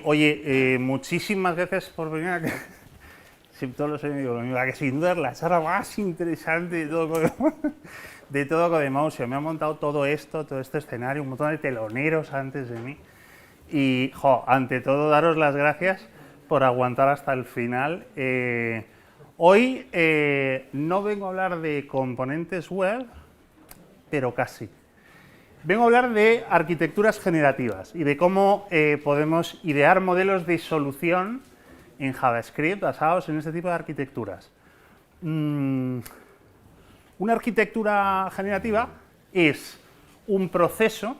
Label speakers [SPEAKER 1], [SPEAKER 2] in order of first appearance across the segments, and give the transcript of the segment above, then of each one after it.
[SPEAKER 1] Oye, muchísimas gracias por venir aquí. Siempre todos los años digo lo mismo, que sin duda es la charla más interesante de todo Codemaucio. Me ha montado todo esto, todo este escenario, un montón de teloneros antes de mí. Y, ante todo, daros las gracias por aguantar hasta el final. Hoy no vengo a hablar de componentes web, pero casi. Vengo a hablar de arquitecturas generativas y de cómo podemos idear modelos de solución en JavaScript basados en este tipo de arquitecturas. Una arquitectura generativa es un proceso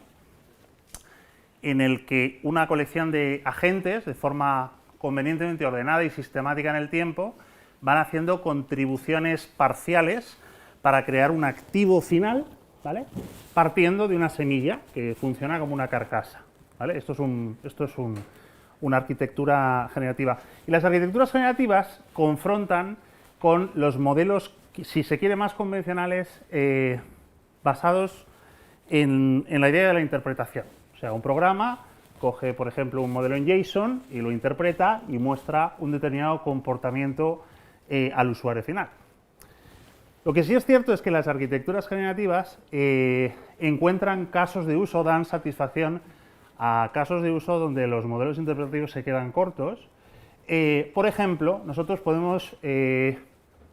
[SPEAKER 1] en el que una colección de agentes, de forma convenientemente ordenada y sistemática en el tiempo, van haciendo contribuciones parciales para crear un activo final, ¿vale? Partiendo de una semilla que funciona como una carcasa, ¿vale? Esto es una arquitectura generativa. Y las arquitecturas generativas confrontan con los modelos, si se quiere, más convencionales, basados en la idea de la interpretación. O sea, un programa coge, por ejemplo, un modelo en JSON y lo interpreta y muestra un determinado comportamiento al usuario final. Lo que sí es cierto es que las arquitecturas generativas encuentran casos de uso, dan satisfacción a casos de uso donde los modelos interpretativos se quedan cortos. Por ejemplo, nosotros podemos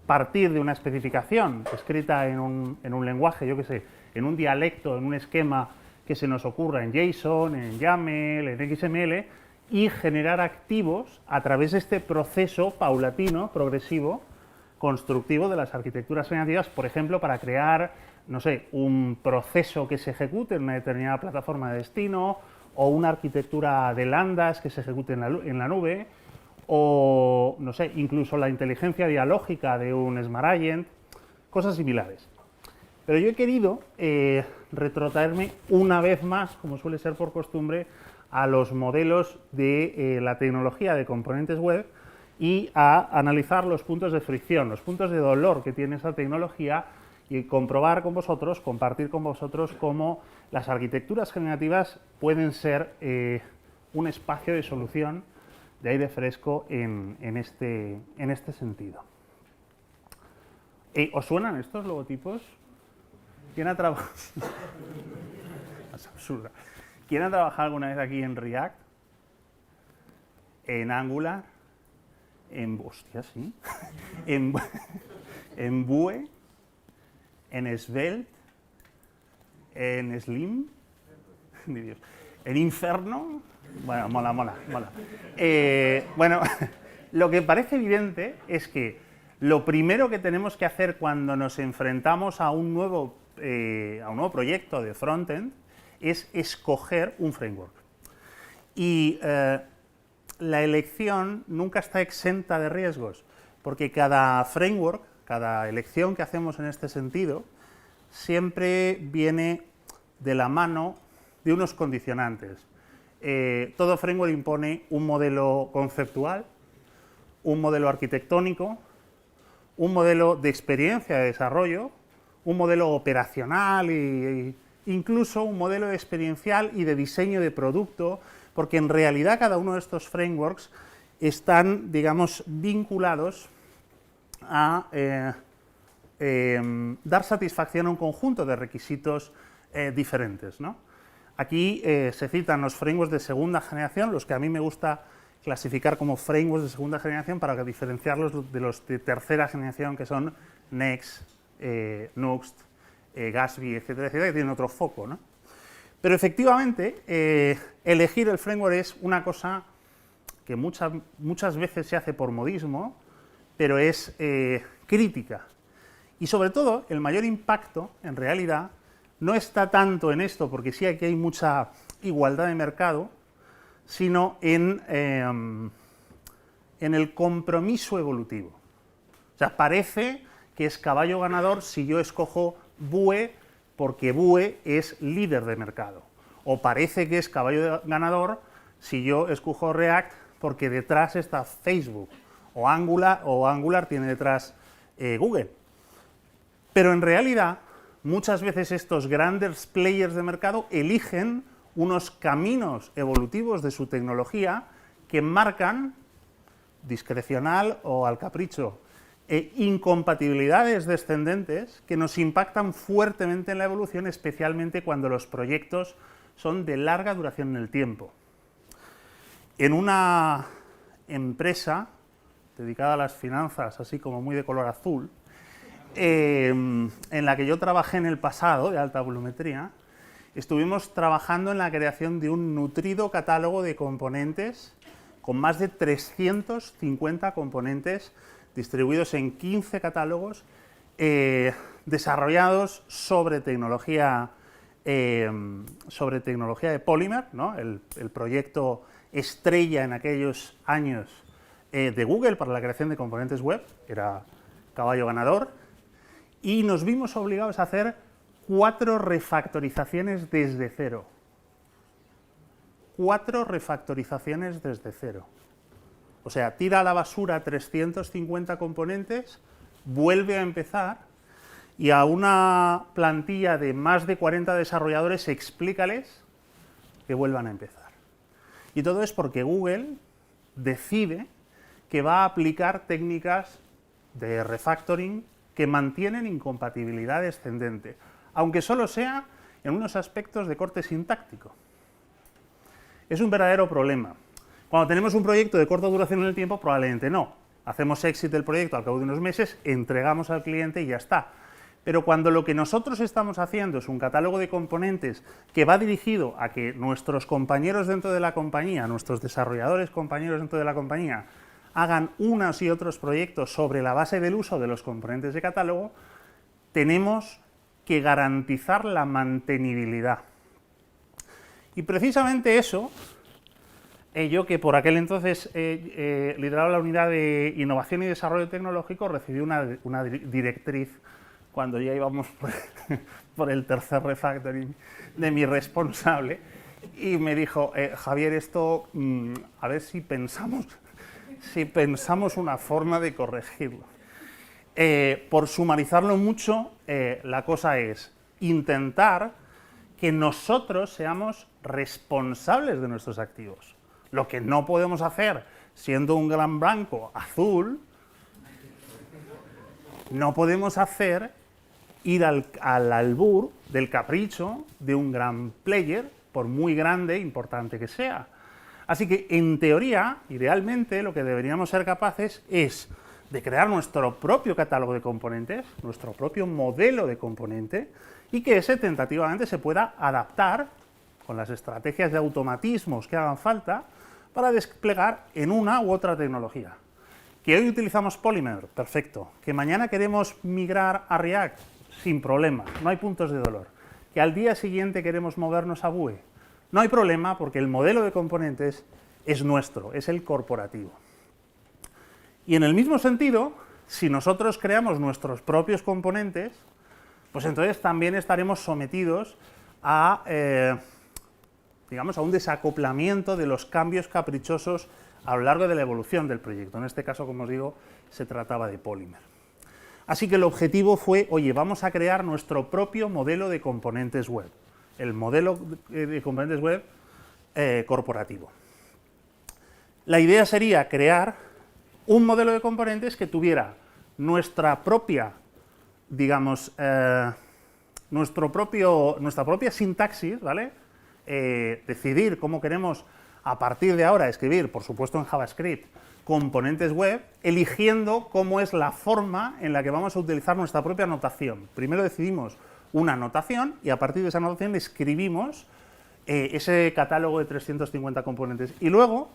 [SPEAKER 1] partir de una especificación escrita en un lenguaje, yo qué sé, en un dialecto, en un esquema que se nos ocurra en JSON, en YAML, en XML, y generar activos a través de este proceso paulatino, progresivo, constructivo de las arquitecturas generativas, por ejemplo, para crear, no sé, un proceso que se ejecute en una determinada plataforma de destino, o una arquitectura de lambdas que se ejecute en la nube, o, no sé, incluso la inteligencia dialógica de un Smart Agent, cosas similares. Pero yo he querido retrotraerme una vez más, como suele ser por costumbre, a los modelos de la tecnología de componentes web y a analizar los puntos de fricción, los puntos de dolor que tiene esa tecnología y comprobar con vosotros, compartir con vosotros cómo las arquitecturas generativas pueden ser un espacio de solución de aire fresco en este sentido. ¿Os suenan estos logotipos? ¿Quién ha trabajado? Es absurda. ¿Quién ha trabajado alguna vez aquí en React? ¿En Angular? Hostia, sí. En Vue, en Svelte, en Slim, en Inferno. Bueno, mola. Bueno, lo que parece evidente es que lo primero que tenemos que hacer cuando nos enfrentamos a un nuevo proyecto de frontend es escoger un framework. Y la elección nunca está exenta de riesgos, porque cada framework, cada elección que hacemos en este sentido, siempre viene de la mano de unos condicionantes. Todo framework impone un modelo conceptual, un modelo arquitectónico, un modelo de experiencia de desarrollo, un modelo operacional e incluso un modelo experiencial y de diseño de producto, porque en realidad cada uno de estos frameworks están, digamos, vinculados a dar satisfacción a un conjunto de requisitos diferentes, ¿no? Aquí se citan los frameworks de segunda generación, los que a mí me gusta clasificar como frameworks de segunda generación para diferenciarlos de los de tercera generación, que son Next, Nuxt, Gatsby, etcétera, etcétera, que tienen otro foco, ¿no? Pero efectivamente, elegir el framework es una cosa que muchas veces se hace por modismo, pero es crítica. Y sobre todo, el mayor impacto, en realidad, no está tanto en esto, porque sí aquí hay mucha igualdad de mercado, sino en el compromiso evolutivo. O sea, parece que es caballo ganador si yo escojo Vue porque Vue es líder de mercado. O parece que es caballo ganador si yo escojo React porque detrás está Facebook. O Angular tiene detrás Google. Pero en realidad, muchas veces estos grandes players de mercado eligen unos caminos evolutivos de su tecnología que marcan, discrecional o al capricho, incompatibilidades descendentes que nos impactan fuertemente en la evolución, especialmente cuando los proyectos son de larga duración en el tiempo. En una empresa dedicada a las finanzas, así como muy de color azul, en la que yo trabajé en el pasado, de alta volumetría, estuvimos trabajando en la creación de un nutrido catálogo de componentes con más de 350 componentes distribuidos en 15 catálogos desarrollados sobre tecnología de Polymer, ¿no? el proyecto estrella en aquellos años de Google para la creación de componentes web, era caballo ganador, y nos vimos obligados a hacer 4 refactorizaciones desde cero. 4 refactorizaciones desde cero. O sea, tira a la basura 350 componentes, vuelve a empezar, y a una plantilla de más de 40 desarrolladores explícales que vuelvan a empezar. Y todo es porque Google decide que va a aplicar técnicas de refactoring que mantienen incompatibilidad descendente, aunque solo sea en unos aspectos de corte sintáctico. Es un verdadero problema. Cuando tenemos un proyecto de corta duración en el tiempo, probablemente no. Hacemos exit del proyecto al cabo de unos meses, entregamos al cliente y ya está. Pero cuando lo que nosotros estamos haciendo es un catálogo de componentes que va dirigido a que nuestros compañeros dentro de la compañía, nuestros desarrolladores compañeros dentro de la compañía, hagan unos y otros proyectos sobre la base del uso de los componentes de catálogo, tenemos que garantizar la mantenibilidad. Y precisamente eso, yo que por aquel entonces lideraba la unidad de innovación y desarrollo tecnológico, recibí una directriz cuando ya íbamos por el tercer refactoring de mi responsable, y me dijo, Javier, esto, a ver si pensamos una forma de corregirlo. Por sumarizarlo mucho, la cosa es intentar que nosotros seamos responsables de nuestros activos. Lo que no podemos hacer, siendo un gran banco azul, no podemos hacer ir al albur del capricho de un gran player, por muy grande e importante que sea. Así que, en teoría, idealmente, lo que deberíamos ser capaces es de crear nuestro propio catálogo de componentes, nuestro propio modelo de componente, y que ese tentativamente se pueda adaptar con las estrategias de automatismos que hagan falta para desplegar en una u otra tecnología. ¿Que hoy utilizamos Polymer? Perfecto. ¿Que mañana queremos migrar a React? Sin problema, no hay puntos de dolor. ¿Que al día siguiente queremos movernos a Vue? No hay problema, porque el modelo de componentes es nuestro, es el corporativo. Y en el mismo sentido, si nosotros creamos nuestros propios componentes, pues entonces también estaremos sometidos a, digamos, a un desacoplamiento de los cambios caprichosos a lo largo de la evolución del proyecto. En este caso, como os digo, se trataba de Polymer. Así que el objetivo fue, oye, vamos a crear nuestro propio modelo de componentes web, el modelo de componentes web corporativo. La idea sería crear un modelo de componentes que tuviera nuestra propia, digamos, nuestra propia sintaxis, ¿vale? Decidir cómo queremos a partir de ahora escribir, por supuesto en JavaScript, componentes web, eligiendo cómo es la forma en la que vamos a utilizar nuestra propia notación. Primero decidimos una notación y a partir de esa notación escribimos ese catálogo de 350 componentes. Y luego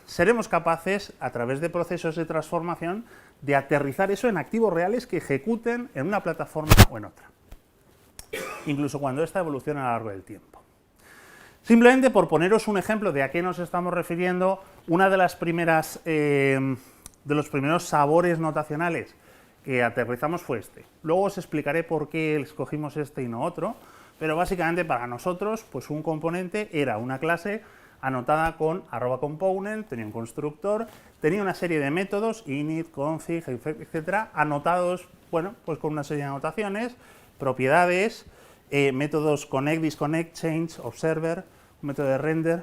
[SPEAKER 1] seremos capaces, a través de procesos de transformación, de aterrizar eso en activos reales que ejecuten en una plataforma o en otra, incluso cuando esta evoluciona a lo largo del tiempo. Simplemente por poneros un ejemplo de a qué nos estamos refiriendo, una de las primeras, de los primeros sabores notacionales que aterrizamos fue este. Luego os explicaré por qué escogimos este y no otro, pero básicamente para nosotros, pues un componente era una clase anotada con @component, tenía un constructor, tenía una serie de métodos, init, config, etcétera, anotados, bueno, pues con una serie de anotaciones, propiedades, métodos connect, disconnect, change, observer, un método de render.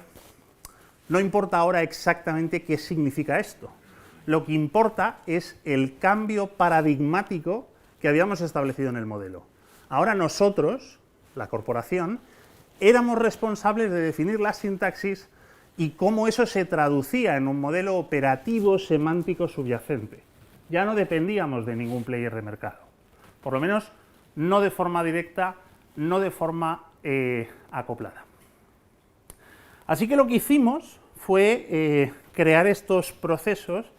[SPEAKER 1] No importa ahora exactamente qué significa esto. Lo que importa es el cambio paradigmático que habíamos establecido en el modelo. Ahora nosotros, la corporación, éramos responsables de definir la sintaxis y cómo eso se traducía en un modelo operativo semántico subyacente. Ya no dependíamos de ningún player de mercado. Por lo menos no de forma directa, no de forma acoplada. Así que lo que hicimos fue crear estos procesos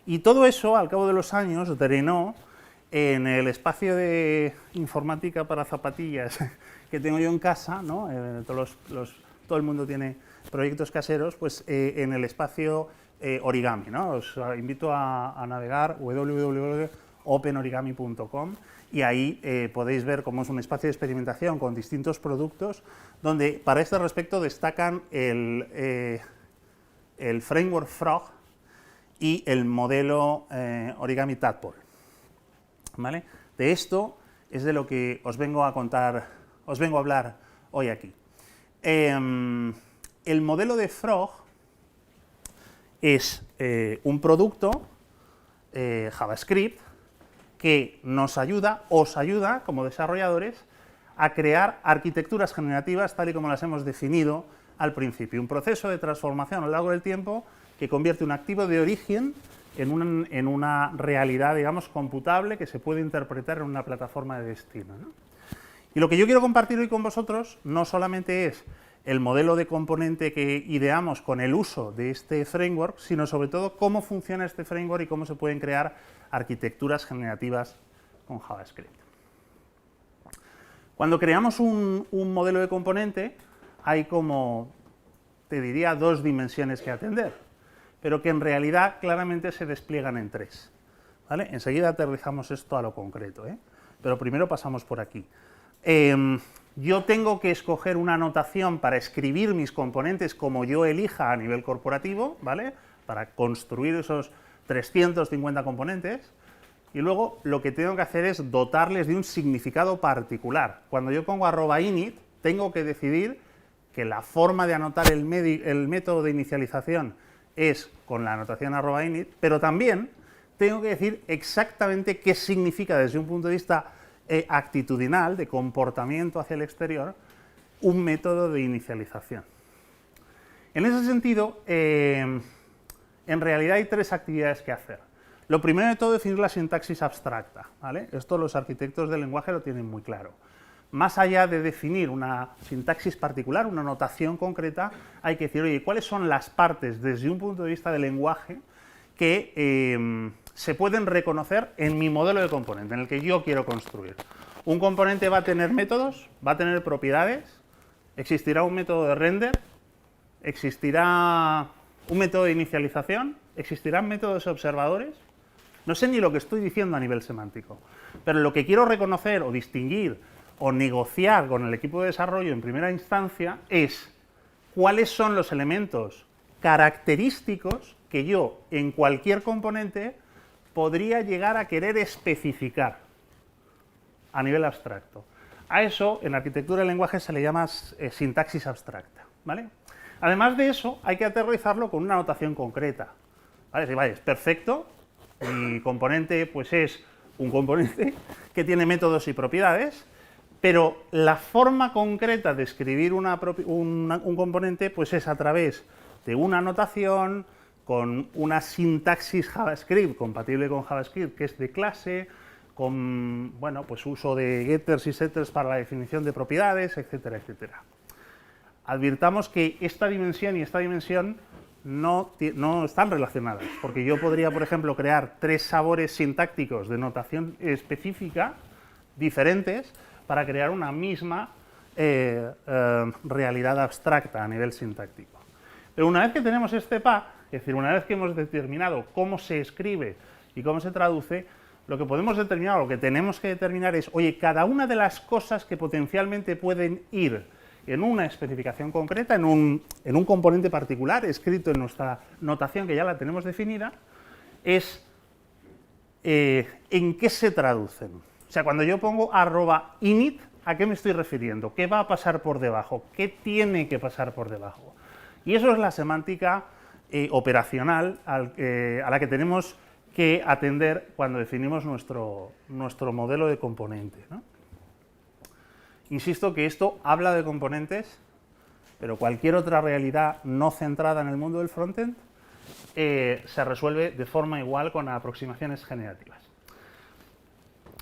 [SPEAKER 1] y todo eso, al cabo de los años, drenó en el espacio de informática para zapatillas que tengo yo en casa, ¿no? Todo el mundo tiene proyectos caseros, pues en el espacio origami, ¿no? Os invito a navegar www.openorigami.com y ahí podéis ver cómo es un espacio de experimentación con distintos productos, donde para este respecto destacan el framework Frog y el modelo Origami Tadpole. ¿Vale? De esto es de lo que os vengo a contar, os vengo a hablar hoy aquí. El modelo de Frog es un producto JavaScript que nos ayuda, os ayuda como desarrolladores a crear arquitecturas generativas tal y como las hemos definido al principio. Un proceso de transformación a lo largo del tiempo que convierte un activo de origen en una realidad, digamos, computable que se puede interpretar en una plataforma de destino, ¿no? Y lo que yo quiero compartir hoy con vosotros no solamente es el modelo de componente que ideamos con el uso de este framework, sino sobre todo cómo funciona este framework y cómo se pueden crear arquitecturas generativas con JavaScript. Cuando creamos un modelo de componente, hay como, te diría, dos dimensiones que atender, pero que en realidad claramente se despliegan en tres, ¿vale? Enseguida aterrizamos esto a lo concreto, pero primero pasamos por aquí. Yo tengo que escoger una notación para escribir mis componentes como yo elija a nivel corporativo, ¿vale? Para construir esos 350 componentes, y luego lo que tengo que hacer es dotarles de un significado particular. Cuando yo pongo @init, tengo que decidir que la forma de anotar el método de inicialización es con la anotación @init, pero también tengo que decir exactamente qué significa desde un punto de vista actitudinal, de comportamiento hacia el exterior, un método de inicialización. En ese sentido, en realidad hay tres actividades que hacer. Lo primero de todo es definir la sintaxis abstracta, ¿vale? Esto los arquitectos del lenguaje lo tienen muy claro. Más allá de definir una sintaxis particular, una notación concreta, hay que decir, oye, ¿cuáles son las partes desde un punto de vista del lenguaje que se pueden reconocer en mi modelo de componente, en el que yo quiero construir? Un componente va a tener métodos, va a tener propiedades, existirá un método de render, existirá un método de inicialización, existirán métodos observadores. No sé ni lo que estoy diciendo a nivel semántico, pero lo que quiero reconocer o distinguir o negociar con el equipo de desarrollo en primera instancia es cuáles son los elementos característicos que yo en cualquier componente podría llegar a querer especificar a nivel abstracto. A eso en arquitectura del lenguaje se le llama sintaxis abstracta, ¿vale? Además de eso hay que aterrizarlo con una notación concreta, ¿vale? Si vale, es perfecto, mi componente pues es un componente que tiene métodos y propiedades, pero la forma concreta de escribir un componente pues es a través de una notación con una sintaxis JavaScript compatible con JavaScript, que es de clase, con bueno, pues uso de getters y setters para la definición de propiedades, etcétera, etcétera. Advirtamos que esta dimensión y esta dimensión no están relacionadas, porque yo podría, por ejemplo, crear tres sabores sintácticos de notación específica diferentes para crear una misma realidad abstracta a nivel sintáctico. Pero una vez que tenemos este pack, es decir, una vez que hemos determinado cómo se escribe y cómo se traduce, lo que podemos determinar, lo que tenemos que determinar es, oye, cada una de las cosas que potencialmente pueden ir en una especificación concreta, en un componente particular, escrito en nuestra notación que ya la tenemos definida, es en qué se traducen. O sea, cuando yo pongo @init, ¿a qué me estoy refiriendo? ¿Qué va a pasar por debajo? ¿Qué tiene que pasar por debajo? Y eso es la semántica operacional a la que tenemos que atender cuando definimos nuestro modelo de componente, ¿no? Insisto que esto habla de componentes, pero cualquier otra realidad no centrada en el mundo del frontend se resuelve de forma igual con aproximaciones generativas.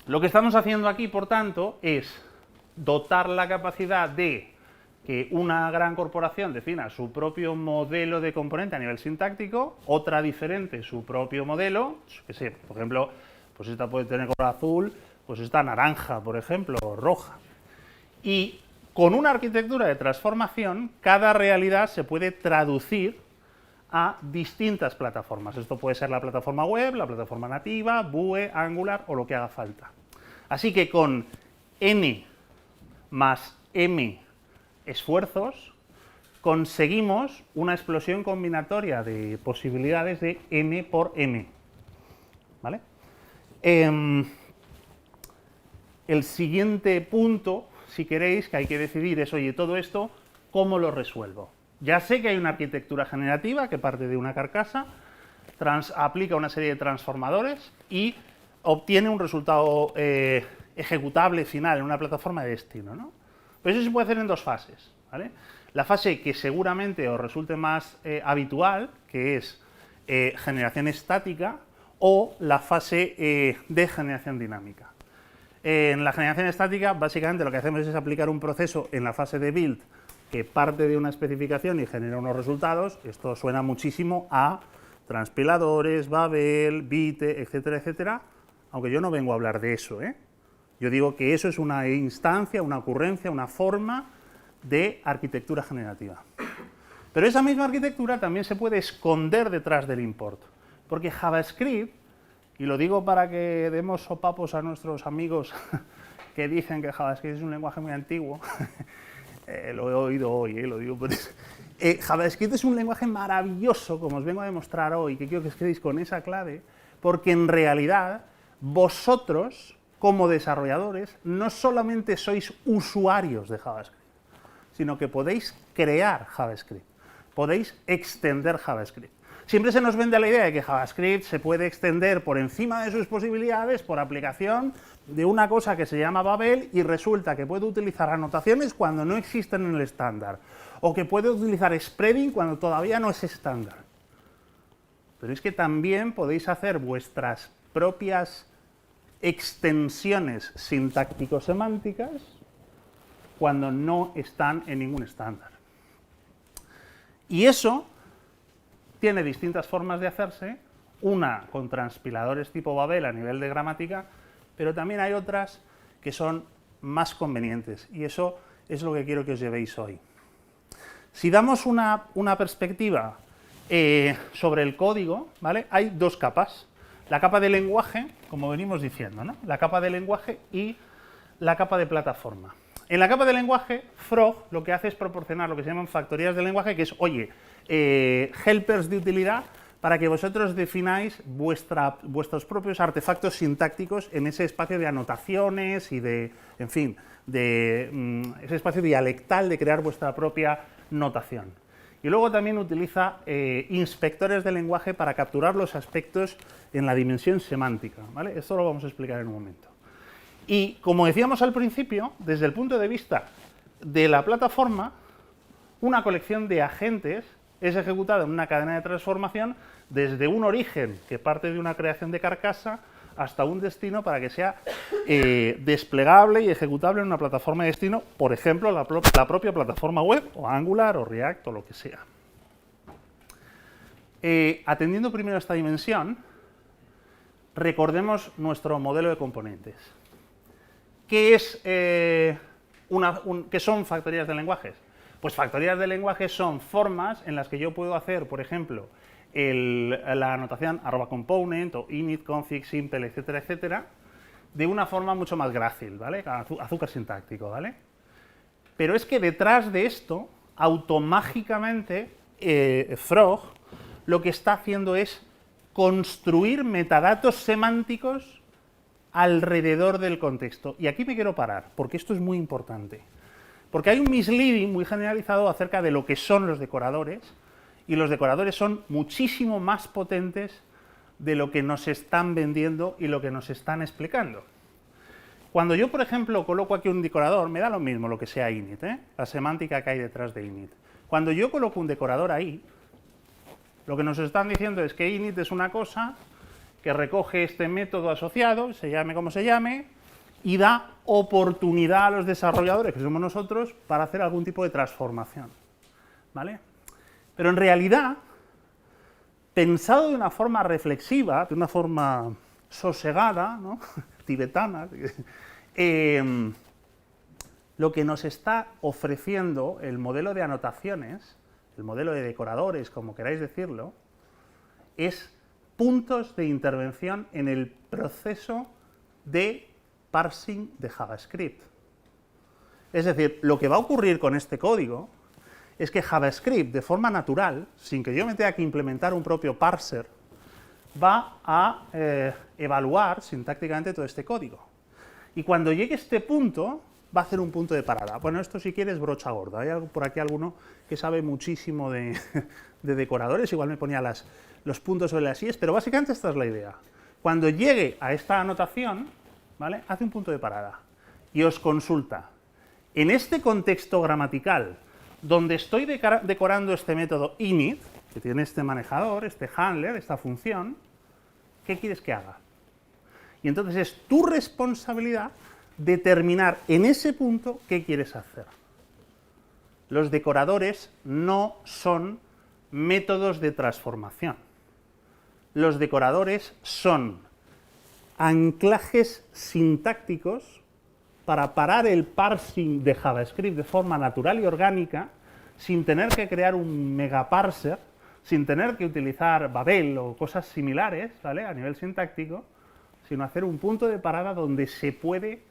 [SPEAKER 1] Lo que estamos haciendo aquí, por tanto, es dotar la capacidad de que una gran corporación defina su propio modelo de componente a nivel sintáctico, otra diferente su propio modelo, que sé, por ejemplo, pues esta puede tener color azul, pues esta naranja, por ejemplo, o roja. Y con una arquitectura de transformación, cada realidad se puede traducir a distintas plataformas. Esto puede ser la plataforma web, la plataforma nativa, Vue, Angular o lo que haga falta. Así que con n más m esfuerzos conseguimos una explosión combinatoria de posibilidades de n por m. ¿Vale? El siguiente punto, si queréis, que hay que decidir es, oye, todo esto, ¿cómo lo resuelvo? Ya sé que hay una arquitectura generativa que parte de una carcasa, aplica una serie de transformadores y obtiene un resultado ejecutable final en una plataforma de destino, ¿no? Pero eso se puede hacer en dos fases, ¿vale? La fase que seguramente os resulte más habitual, que es generación estática, o la fase de generación dinámica. En la generación estática, básicamente lo que hacemos es aplicar un proceso en la fase de build que parte de una especificación y genera unos resultados. Esto suena muchísimo a transpiladores, Babel, Vite, etcétera, etcétera, aunque yo no vengo a hablar de eso, ¿eh? Yo digo que eso es una instancia, una ocurrencia, una forma de arquitectura generativa. Pero esa misma arquitectura también se puede esconder detrás del import, porque JavaScript, y lo digo para que demos sopapos a nuestros amigos que dicen que JavaScript es un lenguaje muy antiguo, lo he oído hoy, lo digo por eso. JavaScript es un lenguaje maravilloso, como os vengo a demostrar hoy, que quiero que os quedéis con esa clave, porque en realidad vosotros, como desarrolladores, no solamente sois usuarios de JavaScript, sino que podéis crear JavaScript, podéis extender JavaScript. Siempre se nos vende la idea de que JavaScript se puede extender por encima de sus posibilidades por aplicación de una cosa que se llama Babel y resulta que puede utilizar anotaciones cuando no existen en el estándar o que puede utilizar spreading cuando todavía no es estándar. Pero es que también podéis hacer vuestras propias extensiones sintáctico-semánticas cuando no están en ningún estándar. Y eso tiene distintas formas de hacerse, una con transpiladores tipo Babel a nivel de gramática, pero también hay otras que son más convenientes, y eso es lo que quiero que os llevéis hoy. Si damos una perspectiva sobre el código, ¿vale? Hay dos capas. La capa de lenguaje, como venimos diciendo, ¿no? La capa de lenguaje y la capa de plataforma. En la capa de lenguaje, Frog lo que hace es proporcionar lo que se llaman factorías de lenguaje, que es, oye, helpers de utilidad para que vosotros defináis vuestros propios artefactos sintácticos en ese espacio de anotaciones y de, en fin, de ese espacio dialectal de crear vuestra propia notación. Y luego también utiliza inspectores de lenguaje para capturar los aspectos en la dimensión semántica, ¿vale? Esto lo vamos a explicar en un momento. Y como decíamos al principio, desde el punto de vista de la plataforma, una colección de agentes es ejecutada en una cadena de transformación desde un origen que parte de una creación de carcasa hasta un destino para que sea desplegable y ejecutable en una plataforma de destino, por ejemplo, la propia plataforma web, o Angular, o React, o lo que sea. Atendiendo primero a esta dimensión, recordemos nuestro modelo de componentes. ¿Qué son factorías de lenguajes? Pues factorías de lenguajes son formas en las que yo puedo hacer, por ejemplo, la anotación @component o init, config, simple, etcétera, etcétera, de una forma mucho más grácil, ¿vale? Azúcar sintáctico, ¿vale? Pero es que detrás de esto, automáticamente, Frog lo que está haciendo es construir metadatos semánticos alrededor del contexto. Y aquí me quiero parar, porque esto es muy importante. Porque hay un misleading muy generalizado acerca de lo que son los decoradores, y los decoradores son muchísimo más potentes de lo que nos están vendiendo y lo que nos están explicando. Cuando yo, por ejemplo, coloco aquí un decorador, me da lo mismo lo que sea init, la semántica que hay detrás de init. Cuando yo coloco un decorador ahí, lo que nos están diciendo es que init es una cosa que recoge este método asociado, se llame como se llame, y da oportunidad a los desarrolladores, que somos nosotros, para hacer algún tipo de transformación, ¿vale? Pero en realidad, pensado de una forma reflexiva, de una forma sosegada, ¿no? Tibetana, lo que nos está ofreciendo el modelo de anotaciones, el modelo de decoradores, como queráis decirlo, es puntos de intervención en el proceso de parsing de JavaScript. Es decir, lo que va a ocurrir con este código es que JavaScript, de forma natural, sin que yo me tenga que implementar un propio parser, va a evaluar sintácticamente todo este código. Y cuando llegue a este punto, va a hacer un punto de parada. Bueno, esto si quieres brocha gorda. Hay por aquí alguno que sabe muchísimo de decoradores, igual me ponía los puntos sobre las íes, pero básicamente esta es la idea. Cuando llegue a esta anotación, ¿vale?, hace un punto de parada y os consulta. En este contexto gramatical, donde estoy decorando este método init, que tiene este manejador, este handler, esta función, ¿qué quieres que haga? Y entonces es tu responsabilidad determinar en ese punto qué quieres hacer. Los decoradores no son métodos de transformación. Los decoradores son anclajes sintácticos para parar el parsing de JavaScript de forma natural y orgánica, sin tener que crear un megaparser, sin tener que utilizar Babel o cosas similares, ¿vale?, a nivel sintáctico, sino hacer un punto de parada donde se puede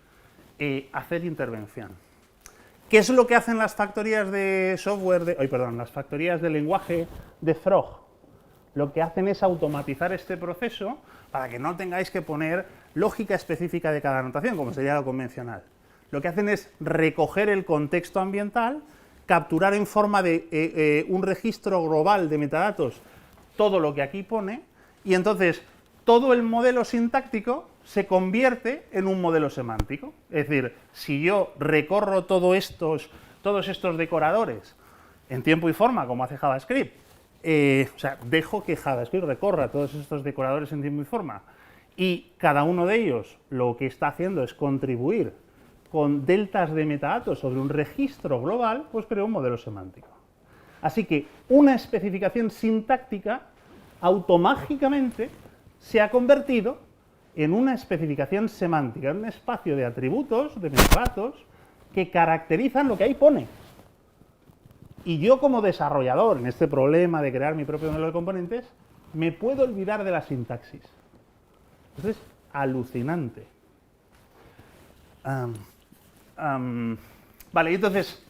[SPEAKER 1] hacer intervención. ¿Qué es lo que hacen las factorías de software, las factorías de lenguaje de Frog? Lo que hacen es automatizar este proceso para que no tengáis que poner lógica específica de cada anotación, como sería lo convencional. Lo que hacen es recoger el contexto ambiental, capturar en forma de un registro global de metadatos todo lo que aquí pone, y entonces todo el modelo sintáctico se convierte en un modelo semántico. Es decir, si yo recorro todos estos decoradores en tiempo y forma, como hace JavaScript, dejo que JavaScript recorra todos estos decoradores en tiempo y forma, y cada uno de ellos lo que está haciendo es contribuir con deltas de metadatos sobre un registro global, pues creo un modelo semántico. Así que una especificación sintáctica automáticamente se ha convertido en una especificación semántica, en un espacio de atributos, de metadatos, que caracterizan lo que ahí pone. Y yo como desarrollador, en este problema de crear mi propio modelo de componentes, me puedo olvidar de la sintaxis. Eso es alucinante. Vale, y entonces,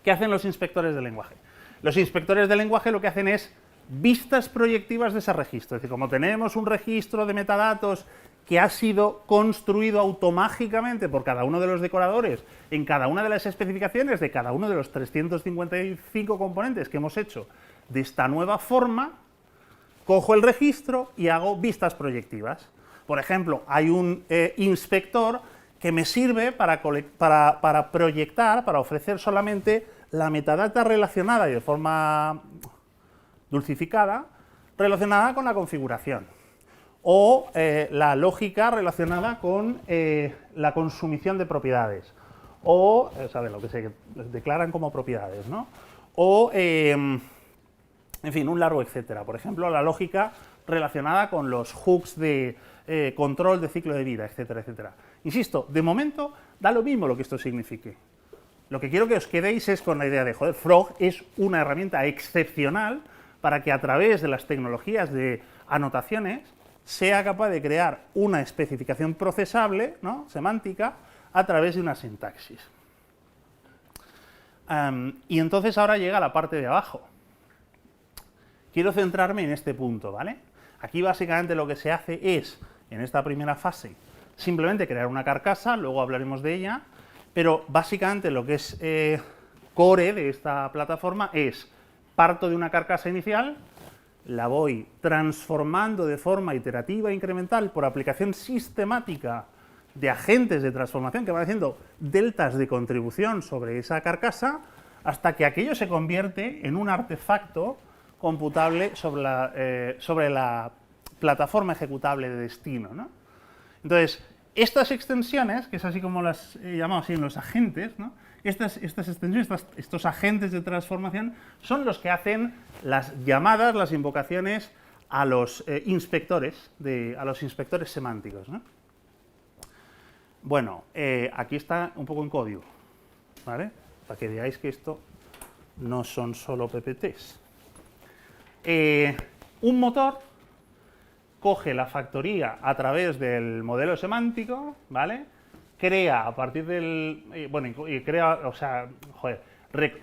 [SPEAKER 1] ¿qué hacen los inspectores de lenguaje? Los inspectores de lenguaje lo que hacen es vistas proyectivas de ese registro. Es decir, como tenemos un registro de metadatos que ha sido construido automáticamente por cada uno de los decoradores en cada una de las especificaciones de cada uno de los 355 componentes que hemos hecho de esta nueva forma, cojo el registro y hago vistas proyectivas. Por ejemplo, hay un inspector que me sirve para proyectar, para ofrecer solamente la metadata relacionada y de forma dulcificada, relacionada con la configuración, o la lógica relacionada con la consumición de propiedades, o ¿saben lo que se declaran como propiedades, ¿no? O, en fin, un largo etcétera. Por ejemplo, la lógica relacionada con los hooks de control de ciclo de vida, etcétera, etcétera. Insisto, de momento da lo mismo lo que esto signifique. Lo que quiero que os quedéis es con la idea de, joder, Frog es una herramienta excepcional para que a través de las tecnologías de anotaciones sea capaz de crear una especificación procesable, ¿no?, semántica, a través de una sintaxis. Y entonces ahora llega la parte de abajo. Quiero centrarme en este punto, ¿vale? Aquí básicamente lo que se hace es, en esta primera fase, simplemente crear una carcasa, luego hablaremos de ella, Pero básicamente lo que es core de esta plataforma es, parto de una carcasa inicial, la voy transformando de forma iterativa e incremental por aplicación sistemática de agentes de transformación que van haciendo deltas de contribución sobre esa carcasa, hasta que aquello se convierte en un artefacto computable sobre la plataforma ejecutable de destino, ¿no? Entonces, estas extensiones, que es así como las llamamos así en los agentes, ¿no? Estas extensiones, estos agentes de transformación, son los que hacen las llamadas, las invocaciones a los inspectores semánticos, ¿no? Bueno, aquí está un poco en código, ¿vale? Para que veáis que esto no son solo PPTs. Un motor coge la factoría a través del modelo semántico, ¿vale? Crea a partir del...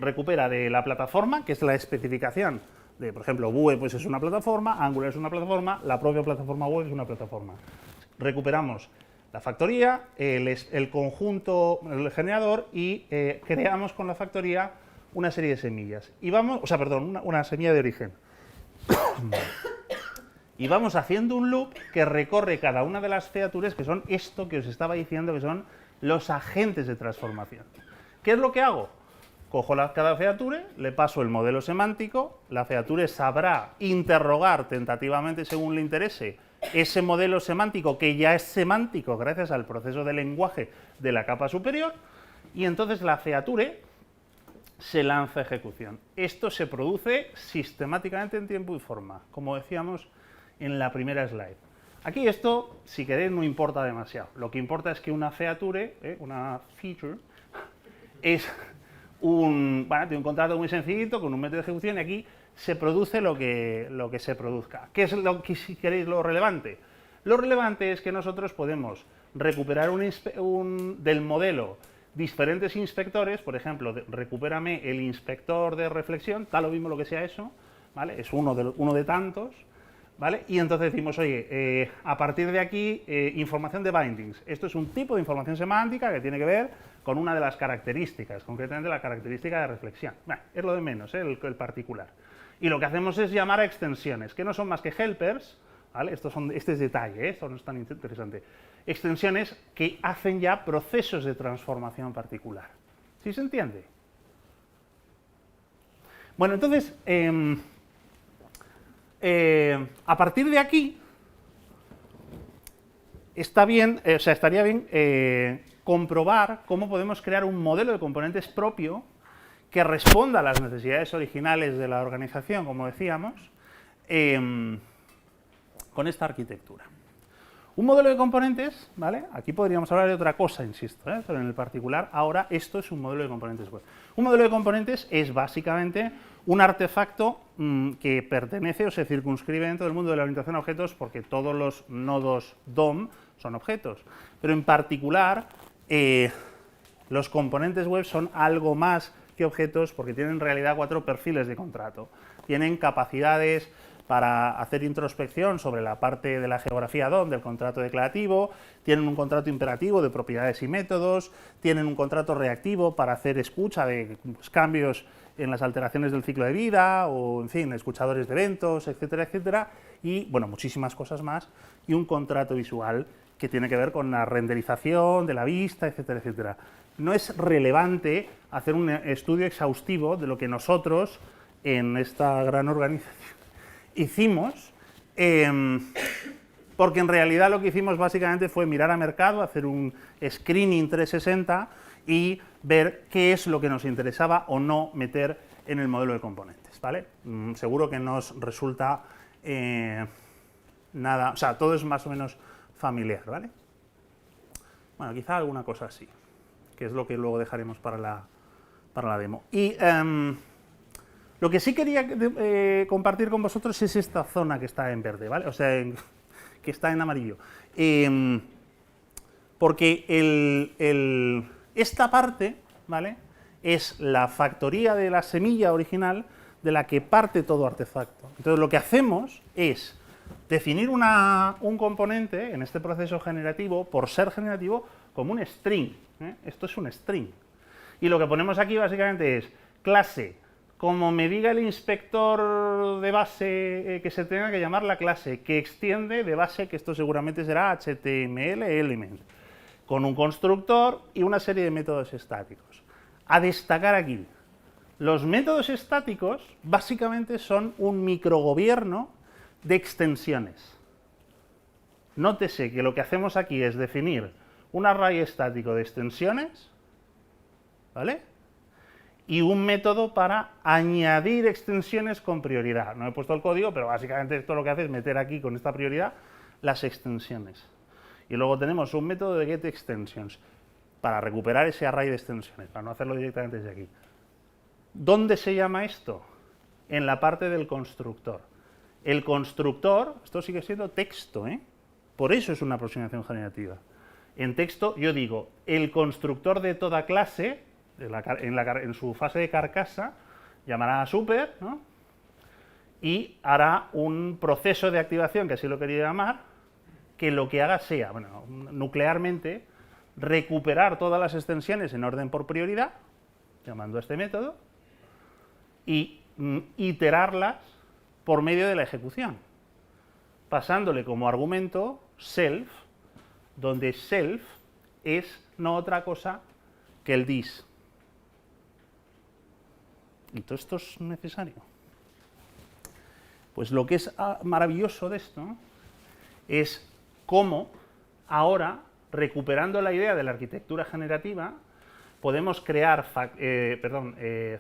[SPEAKER 1] recupera de la plataforma, que es la especificación de, por ejemplo, Vue pues es una plataforma, Angular es una plataforma, la propia plataforma web es una plataforma. Recuperamos la factoría, el conjunto, el generador, y creamos con la factoría una serie de semillas. Y vamos, una semilla de origen. Y vamos haciendo un loop que recorre cada una de las features, que son esto que os estaba diciendo, que son los agentes de transformación. ¿Qué es lo que hago? Cojo cada feature, le paso el modelo semántico, la feature sabrá interrogar tentativamente, según le interese, ese modelo semántico, que ya es semántico gracias al proceso de lenguaje de la capa superior, y entonces la feature se lanza a ejecución. Esto se produce sistemáticamente en tiempo y forma, como decíamos en la primera slide. Aquí esto, si queréis, no importa demasiado. Lo que importa es que una feature, una feature, es tiene un contrato muy sencillito con un método de ejecución, y aquí se produce lo que se produzca. ¿Qué es lo que, si queréis, lo relevante? Lo relevante es que nosotros podemos recuperar del modelo diferentes inspectores. Por ejemplo, recupérame el inspector de reflexión, da lo mismo lo que sea eso, ¿vale? Es uno de tantos, ¿vale? Y entonces decimos, oye, a partir de aquí, información de bindings. Esto es un tipo de información semántica que tiene que ver con una de las características, concretamente la característica de reflexión. Bueno, es lo de menos, el particular. Y lo que hacemos es llamar a extensiones, que no son más que helpers, ¿vale? Este es detalle, esto no es tan interesante. Extensiones que hacen ya procesos de transformación particular. ¿Sí se entiende? Bueno, entonces, a partir de aquí, estaría bien comprobar cómo podemos crear un modelo de componentes propio que responda a las necesidades originales de la organización, como decíamos, con esta arquitectura. Un modelo de componentes, ¿vale? Aquí podríamos hablar de otra cosa, insisto, pero en el particular, ahora esto es un modelo de componentes web. Un modelo de componentes es básicamente un artefacto que pertenece o se circunscribe dentro del mundo de la orientación a objetos, porque todos los nodos DOM son objetos. Pero en particular, los componentes web son algo más que objetos, porque tienen en realidad 4 perfiles de contrato. Tienen capacidades para hacer introspección sobre la parte de la geografía DOM del contrato declarativo, tienen un contrato imperativo de propiedades y métodos, tienen un contrato reactivo para hacer escucha de cambios en las alteraciones del ciclo de vida, o en fin, escuchadores de eventos, etcétera, etcétera, y bueno, muchísimas cosas más, y un contrato visual que tiene que ver con la renderización de la vista, etcétera, etcétera. No es relevante hacer un estudio exhaustivo de lo que nosotros, en esta gran organización, hicimos, porque en realidad lo que hicimos básicamente fue mirar a mercado, hacer un screening 360 y ver qué es lo que nos interesaba o no meter en el modelo de componentes, ¿vale? Seguro que nos resulta nada, o sea, todo es más o menos familiar, ¿vale? Bueno, quizá alguna cosa así, que es lo que luego dejaremos para la demo. Y lo que sí quería compartir con vosotros es esta zona que está en verde, ¿vale? O sea, que está en amarillo. Porque esta parte, ¿vale?, es la factoría de la semilla original de la que parte todo artefacto. Entonces, lo que hacemos es definir un componente en este proceso generativo, por ser generativo, como un string, Esto es un string. Y lo que ponemos aquí básicamente es clase, como me diga el inspector de base que se tenga que llamar la clase, que extiende de base, que esto seguramente será HTML element, con un constructor y una serie de métodos estáticos. A destacar aquí, los métodos estáticos básicamente son un microgobierno de extensiones. Nótese que lo que hacemos aquí es definir un array estático de extensiones, ¿vale? Y un método para añadir extensiones con prioridad. No he puesto el código, pero básicamente esto lo que hace es meter aquí con esta prioridad las extensiones. Y luego tenemos un método de getExtensions para recuperar ese array de extensiones, para no hacerlo directamente desde aquí. ¿Dónde se llama esto? En la parte del constructor. El constructor, esto sigue siendo texto, ¿eh? Por eso es una aproximación generativa. En texto yo digo, el constructor de toda clase, en su fase de carcasa, llamará a super, ¿no? Y hará un proceso de activación, que así lo quería llamar, que lo que haga sea, bueno, nuclearmente, recuperar todas las extensiones en orden por prioridad, llamando a este método, y iterarlas por medio de la ejecución, pasándole como argumento self, donde self es no otra cosa que el this. ¿Y todo esto es necesario? Pues lo que es maravilloso de esto es cómo ahora, recuperando la idea de la arquitectura generativa, podemos crear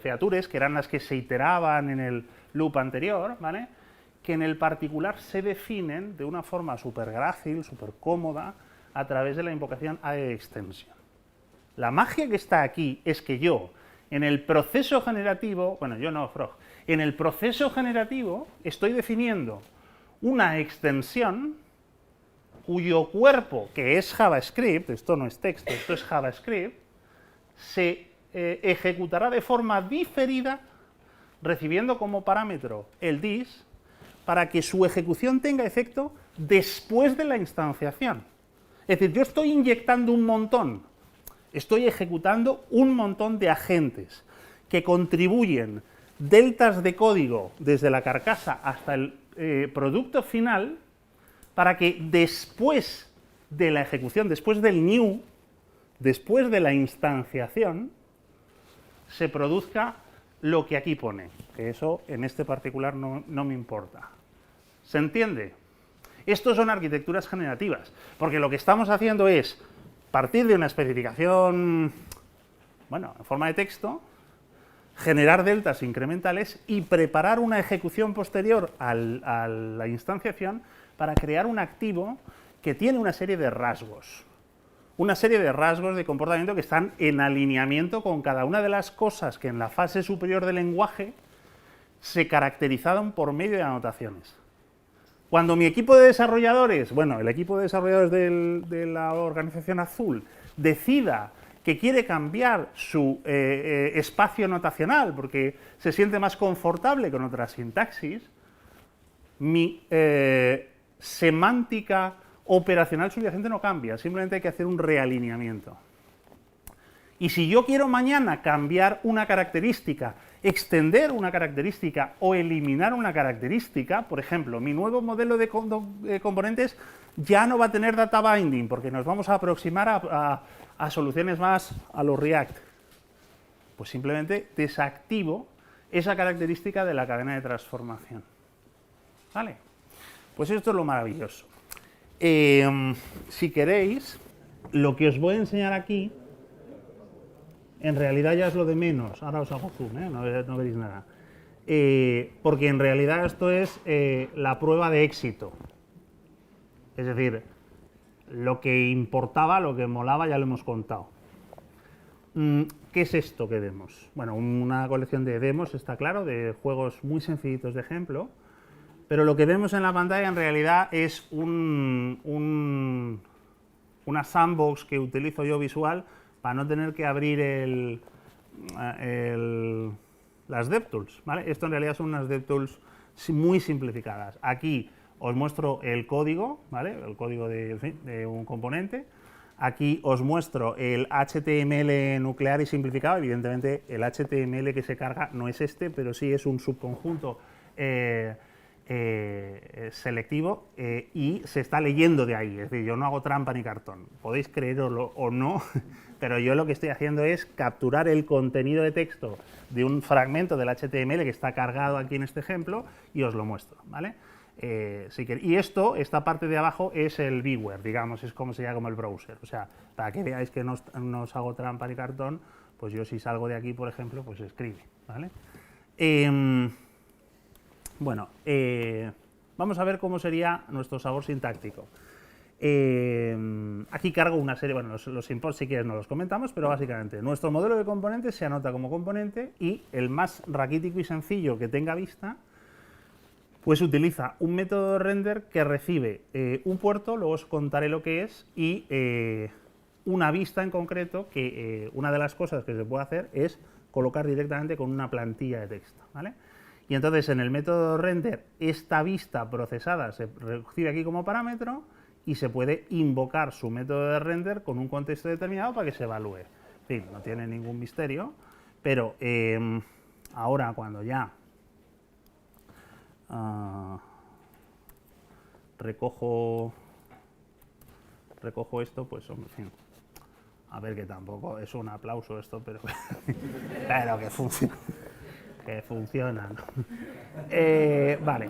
[SPEAKER 1] features, que eran las que se iteraban en el loop anterior, ¿vale? Que en el particular se definen de una forma súper grácil, súper cómoda, a través de la invocación addExtension. La magia que está aquí es que yo, en el proceso generativo, bueno, yo no, Frog, en el proceso generativo estoy definiendo una extensión cuyo cuerpo, que es JavaScript, esto no es texto, esto es JavaScript, se ejecutará de forma diferida, recibiendo como parámetro el this, para que su ejecución tenga efecto después de la instanciación. Es decir, yo estoy inyectando un montón, estoy ejecutando un montón de agentes que contribuyen deltas de código desde la carcasa hasta el producto final, para que después de la ejecución, después del new, después de la instanciación, se produzca lo que aquí pone, que eso en este particular no me importa. ¿Se entiende? Estos son arquitecturas generativas, porque lo que estamos haciendo es partir de una especificación, bueno, en forma de texto, generar deltas incrementales y preparar una ejecución posterior a la instanciación para crear un activo que tiene una serie de rasgos. Una serie de rasgos de comportamiento que están en alineamiento con cada una de las cosas que en la fase superior del lenguaje se caracterizaron por medio de anotaciones. Cuando mi equipo de desarrolladores, bueno, el equipo de desarrolladores de la organización azul, decida que quiere cambiar su espacio notacional porque se siente más confortable con otra sintaxis, mi semántica operacional subyacente no cambia, simplemente hay que hacer un realineamiento. Y si yo quiero mañana cambiar una característica, extender una característica o eliminar una característica, por ejemplo, mi nuevo modelo de componentes ya no va a tener data binding porque nos vamos a aproximar a soluciones más a los React. Pues simplemente desactivo esa característica de la cadena de transformación. ¿Vale? Pues esto es lo maravilloso. Si queréis, lo que os voy a enseñar aquí, en realidad ya es lo de menos. Ahora os hago zoom, no veréis nada. Porque en realidad esto es la prueba de éxito. Es decir, lo que importaba, lo que molaba, ya lo hemos contado. ¿Qué es esto que vemos? Bueno, una colección de demos, está claro, de juegos muy sencillitos de ejemplo. Pero lo que vemos en la pantalla en realidad es una sandbox que utilizo yo visual para no tener que abrir las DevTools, ¿vale? Esto en realidad son unas DevTools muy simplificadas. Aquí os muestro el código, ¿vale? El código de un componente. Aquí os muestro el HTML nuclear y simplificado. Evidentemente, el HTML que se carga no es este, pero sí es un subconjunto selectivo y se está leyendo de ahí. Es decir, yo no hago trampa ni cartón. Podéis creerlo o no, pero yo lo que estoy haciendo es capturar el contenido de texto de un fragmento del HTML que está cargado aquí en este ejemplo y os lo muestro, ¿vale? Y esta parte de abajo es el viewer, digamos, es como sería como el browser. O sea, para que veáis que no os hago trampa ni cartón, pues yo si salgo de aquí, por ejemplo, pues escribe, ¿vale? Vamos a ver cómo sería nuestro sabor sintáctico. Aquí cargo una serie, bueno, los imports si quieres no los comentamos, pero básicamente nuestro modelo de componentes se anota como componente y el más raquítico y sencillo que tenga vista, pues utiliza un método de render que recibe un puerto, luego os contaré lo que es, y una vista en concreto, que una de las cosas que se puede hacer es colocar directamente con una plantilla de texto, ¿vale? Y entonces en el método de render, esta vista procesada se recibe aquí como parámetro y se puede invocar su método de render con un contexto determinado para que se evalúe. En fin, no tiene ningún misterio, pero ahora cuando ya recojo esto, pues en fin, a ver, que tampoco es un aplauso esto, pero claro que funciona, ¿no? Vale,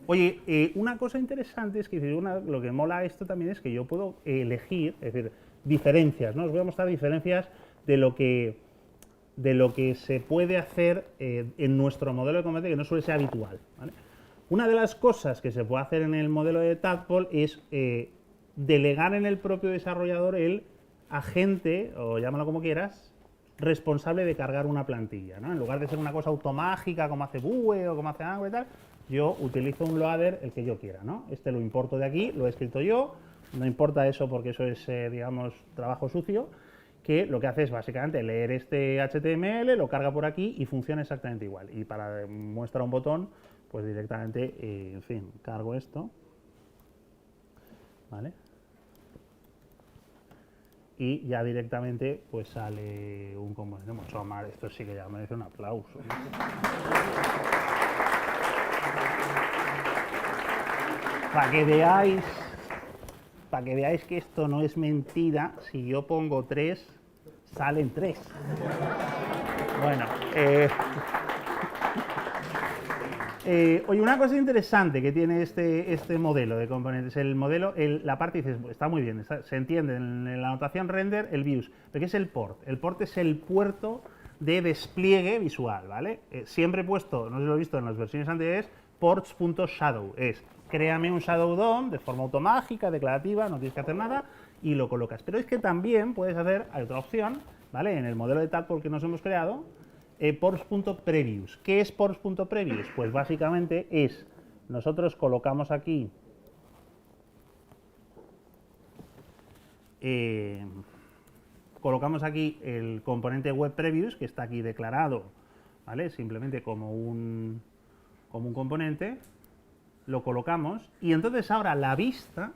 [SPEAKER 1] oye, una cosa interesante es que lo que mola esto también es que yo puedo elegir, es decir, diferencias, ¿no? Os voy a mostrar diferencias de lo que se puede hacer en nuestro modelo de componente, que no suele ser habitual, ¿vale? Una de las cosas que se puede hacer en el modelo de Tadpole es delegar en el propio desarrollador el agente, o llámalo como quieras, responsable de cargar una plantilla, ¿no? En lugar de ser una cosa automágica como hace Vue o como hace Angular y tal, yo utilizo un loader el que yo quiera, ¿no? Este lo importo de aquí, lo he escrito yo, no importa eso porque eso es, digamos, trabajo sucio, que lo que hace es básicamente leer este HTML, lo carga por aquí y funciona exactamente igual. Y para muestra un botón, pues directamente, en fin, cargo esto, ¿vale? Y ya directamente pues sale un componente mucho más. Esto sí que ya merece un aplauso, ¿no? Para que veáis que esto no es mentira, si yo pongo 3, salen 3. Bueno, oye, una cosa interesante que tiene este modelo de componentes, el modelo, la parte dices, está muy bien, se entiende en la notación render el views, pero ¿qué es el port? El port es el puerto de despliegue visual, ¿vale? Siempre he puesto, no sé si lo he visto en las versiones anteriores, ports.shadow, es créame un shadow DOM de forma automática, declarativa, no tienes que hacer nada y lo colocas. Pero es que también puedes hacer, hay otra opción, ¿vale? En el modelo de Tadpole que nos hemos creado, ports.previews. ¿Qué es ports.previews? Pues básicamente es, nosotros colocamos aquí el componente web previews, que está aquí declarado, ¿vale? Simplemente como un componente, lo colocamos y entonces ahora la vista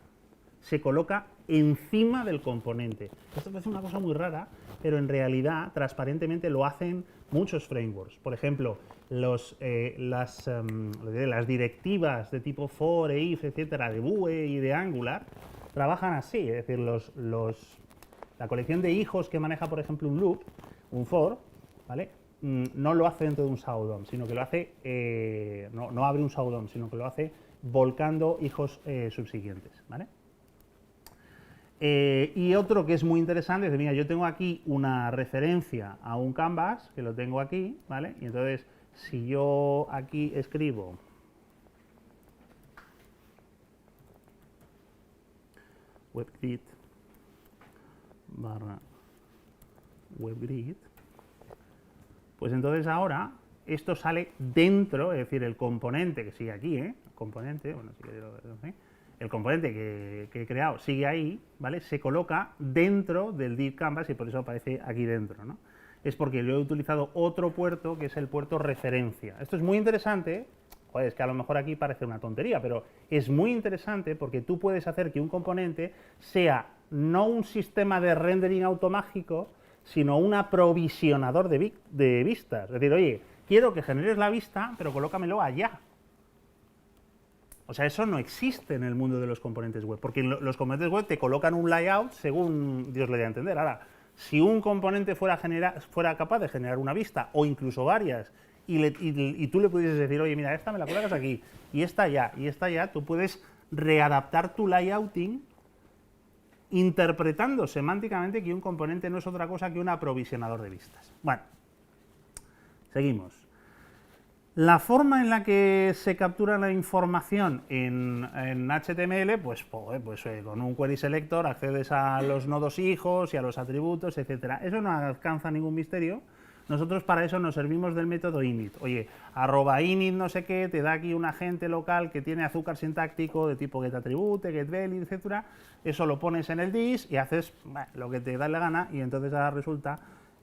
[SPEAKER 1] se coloca encima del componente. Esto parece una cosa muy rara, pero en realidad, transparentemente, lo hacen muchos frameworks. Por ejemplo, las directivas de tipo for, if, etcétera, de Vue y de Angular, trabajan así. Es decir, la colección de hijos que maneja, por ejemplo, un loop, un for, ¿vale? No lo hace dentro de un shadow DOM, sino que lo hace, no abre un shadow DOM, sino que lo hace volcando hijos subsiguientes, ¿vale? Y otro que es muy interesante es, mira, yo tengo aquí una referencia a un canvas, que lo tengo aquí, ¿vale? Y entonces, si yo aquí escribo webgrid barra webgrid, pues entonces ahora esto sale dentro, es decir, el componente que sigue aquí, componente, bueno, si quiero, el componente que he creado sigue ahí, ¿vale? Se coloca dentro del div canvas y por eso aparece aquí dentro, ¿no? Es porque yo he utilizado otro puerto que es el puerto referencia. Esto es muy interesante joder, es que a lo mejor aquí parece una tontería, pero es muy interesante porque tú puedes hacer que un componente sea no un sistema de rendering automático, sino un aprovisionador de vistas. Es decir, oye, quiero que generes la vista, pero colócamelo allá. O sea, eso no existe en el mundo de los componentes web, porque los componentes web te colocan un layout según Dios le dé a entender. Ahora, si un componente fuera capaz de generar una vista, o incluso varias, y tú le pudieses decir, oye, mira, esta me la colocas aquí, y esta allá, tú puedes readaptar tu layouting interpretando semánticamente que un componente no es otra cosa que un aprovisionador de vistas. Bueno, seguimos. La forma en la que se captura la información en HTML, pues con un query selector accedes a los nodos hijos y a los atributos, etc. Eso no alcanza ningún misterio. Nosotros para eso nos servimos del método init. Oye, @init no sé qué, te da aquí un agente local que tiene azúcar sintáctico de tipo getAttribute, getValue, etc. Eso lo pones en el dis y haces lo que te da la gana, y entonces ahora resulta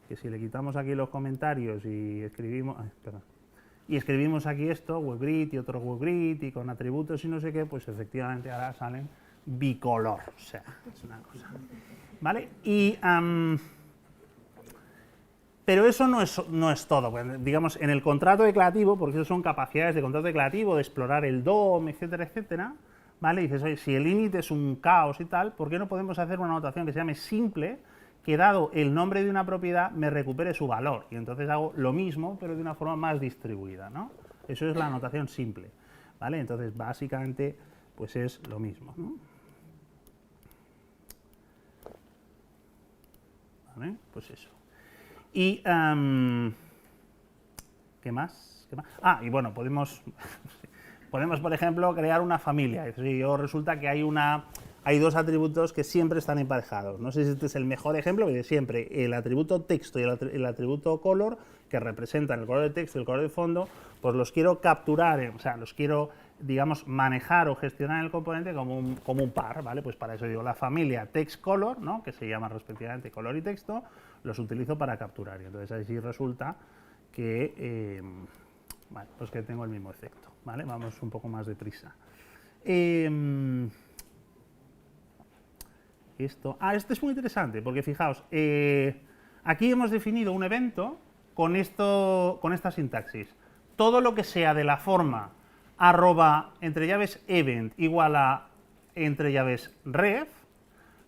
[SPEAKER 1] que si le quitamos aquí los comentarios y escribimos... Y escribimos aquí esto, WebGrid y otro WebGrid y con atributos y no sé qué, pues efectivamente ahora salen bicolor. O sea, es una cosa. ¿Vale? Pero eso no es todo. Pues, digamos, en el contrato declarativo, porque eso son capacidades de contrato declarativo, de explorar el DOM, etcétera, etcétera, ¿vale? Y dices, oye, si el init es un caos y tal, ¿por qué no podemos hacer una notación que se llame simple, que dado el nombre de una propiedad me recupere su valor? Y entonces hago lo mismo, pero de una forma más distribuida, ¿no? Eso es la notación simple, ¿vale? Entonces, básicamente, pues es lo mismo, ¿no? ¿Vale? Pues eso. Y, ¿qué más? Ah, y bueno, podemos, por ejemplo, crear una familia. Es decir, resulta que hay dos atributos que siempre están emparejados. No sé si este es el mejor ejemplo, porque siempre el atributo texto y el atributo color, que representan el color de texto y el color de fondo, pues los quiero capturar, o sea, los quiero, digamos, manejar o gestionar en el componente como un par, ¿vale? Pues para eso digo la familia text-color, ¿no? Que se llama respectivamente color y texto, los utilizo para capturar. Y entonces ahí sí resulta que, bueno, pues que tengo el mismo efecto, ¿vale? Vamos un poco más deprisa. Este es muy interesante, porque fijaos, aquí hemos definido un evento con esta sintaxis. Todo lo que sea de la forma entre llaves event igual a entre llaves ref,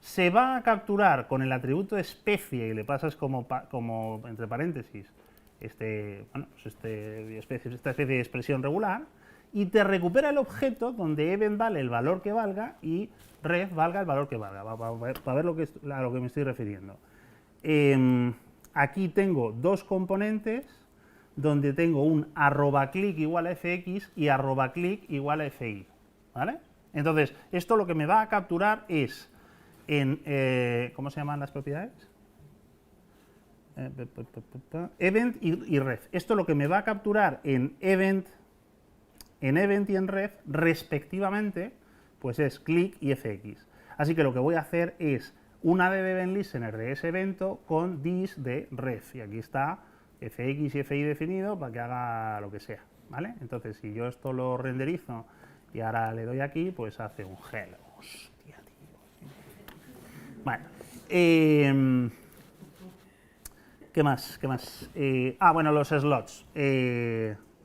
[SPEAKER 1] se va a capturar con el atributo especie y le pasas como entre paréntesis esta especie de expresión regular, y te recupera el objeto donde event vale el valor que valga y ref valga el valor que valga, para ver a lo que me estoy refiriendo. Aquí tengo dos componentes donde tengo un @click igual a fx y @click igual a fi, ¿vale? Entonces, esto lo que me va a capturar es ¿cómo se llaman las propiedades? Event y ref. Esto lo que me va a capturar en event y en ref, respectivamente, pues es click y fx. Así que lo que voy a hacer es una de event listener de ese evento con dis de ref. Y aquí está fx y fi definido para que haga lo que sea, ¿vale? Entonces, si yo esto lo renderizo y ahora le doy aquí, pues hace un hello. Hostia, tío. Bueno, ¿qué más? Bueno, los slots.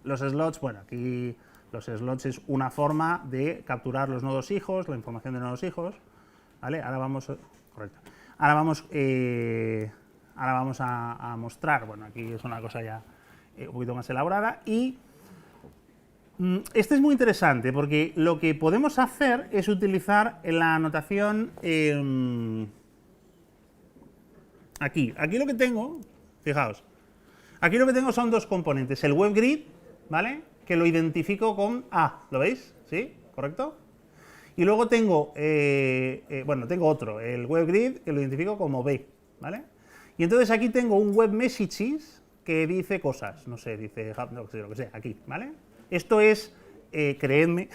[SPEAKER 1] Los slots, bueno, aquí los slots es una forma de capturar los nodos hijos, la información de nodos hijos, ¿vale? Ahora vamos, correcto. Ahora vamos a mostrar, bueno, aquí es una cosa ya un poquito más elaborada, y este es muy interesante porque lo que podemos hacer es utilizar la notación aquí lo que tengo, fijaos, aquí lo que tengo son dos componentes, el WebGrid, ¿vale?, que lo identifico con A, ¿lo veis? ¿Sí? ¿Correcto? Y luego tengo, tengo otro, el WebGrid, que lo identifico como B, ¿vale? Y entonces aquí tengo un WebMessages que dice cosas, no sé, dice, lo que sea, aquí, ¿vale? Esto es, creedme,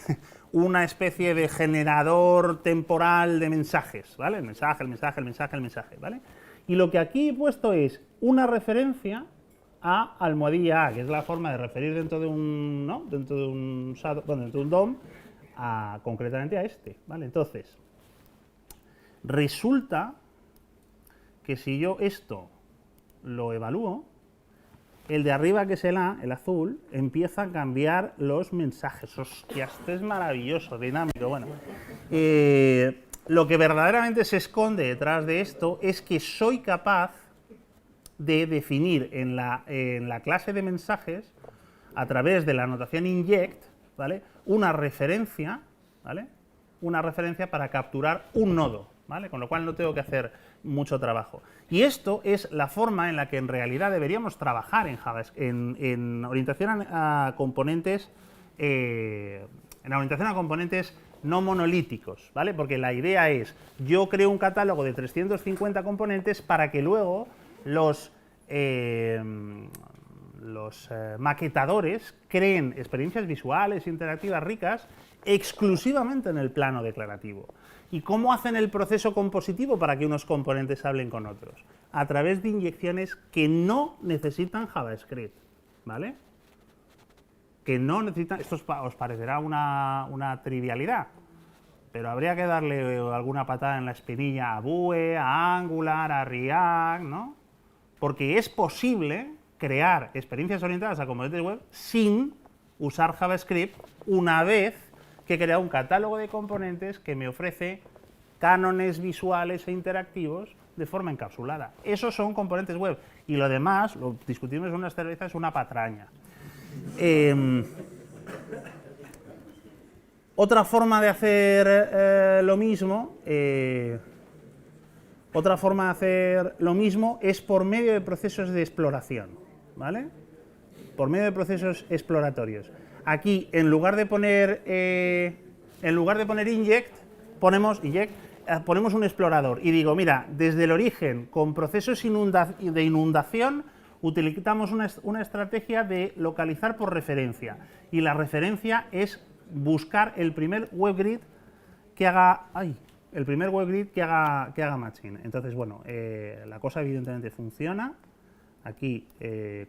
[SPEAKER 1] una especie de generador temporal de mensajes, ¿vale? El mensaje, ¿vale? Y lo que aquí he puesto es una referencia a almohadilla A, que es la forma de referir dentro de un, ¿no? Dentro de un DOM, concretamente a este, ¿vale? Entonces, resulta que si yo esto lo evalúo, el de arriba, que es el A, el azul, empieza a cambiar los mensajes. Hostia, esto es maravilloso, dinámico. Bueno, lo que verdaderamente se esconde detrás de esto es que soy capaz de definir en la clase de mensajes, a través de la notación inject, ¿vale? Una referencia, ¿vale? Una referencia para capturar un nodo, ¿vale? Con lo cual no tengo que hacer mucho trabajo. Y esto es la forma en la que en realidad deberíamos trabajar en JavaScript, en orientación a componentes, no monolíticos, ¿vale? Porque la idea es, yo creo un catálogo de 350 componentes para que luego los maquetadores creen experiencias visuales, interactivas ricas, exclusivamente en el plano declarativo. ¿Y cómo hacen el proceso compositivo para que unos componentes hablen con otros? A través de inyecciones que no necesitan JavaScript, ¿vale? Que no necesitan... Esto os parecerá una trivialidad, pero habría que darle alguna patada en la espinilla a Vue, a Angular, a React, ¿no? Porque es posible crear experiencias orientadas a componentes web sin usar JavaScript una vez que he creado un catálogo de componentes que me ofrece cánones visuales e interactivos de forma encapsulada. Esos son componentes web. Y lo demás, lo discutimos en unas cervezas, es una patraña. Otra forma de hacer lo mismo... Otra forma de hacer lo mismo es por medio de procesos de exploración, ¿vale? Por medio de procesos exploratorios. Aquí, en lugar de poner inject, ponemos un explorador y digo, mira, desde el origen, con procesos de inundación, utilizamos una estrategia de localizar por referencia. Y la referencia es buscar el primer WebGrid que haga... el primer WebGrid que haga matching. Entonces, bueno, la cosa evidentemente funciona. Aquí,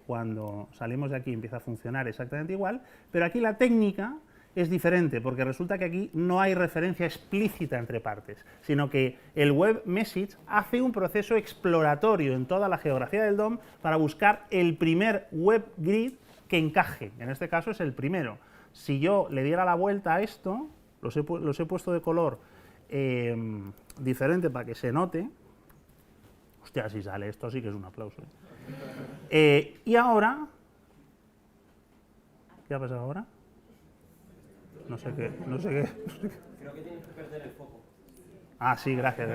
[SPEAKER 1] cuando salimos de aquí, empieza a funcionar exactamente igual, pero aquí la técnica es diferente, porque resulta que aquí no hay referencia explícita entre partes, sino que el web message hace un proceso exploratorio en toda la geografía del DOM para buscar el primer WebGrid que encaje. En este caso es el primero. Si yo le diera la vuelta a esto, los he puesto de color diferente para que se note. Hostia, si sale esto sí que es un aplauso. Y ahora, ¿qué ha pasado ahora? No sé qué.
[SPEAKER 2] Creo que tienes que perder el foco.
[SPEAKER 1] Ah, sí, gracias.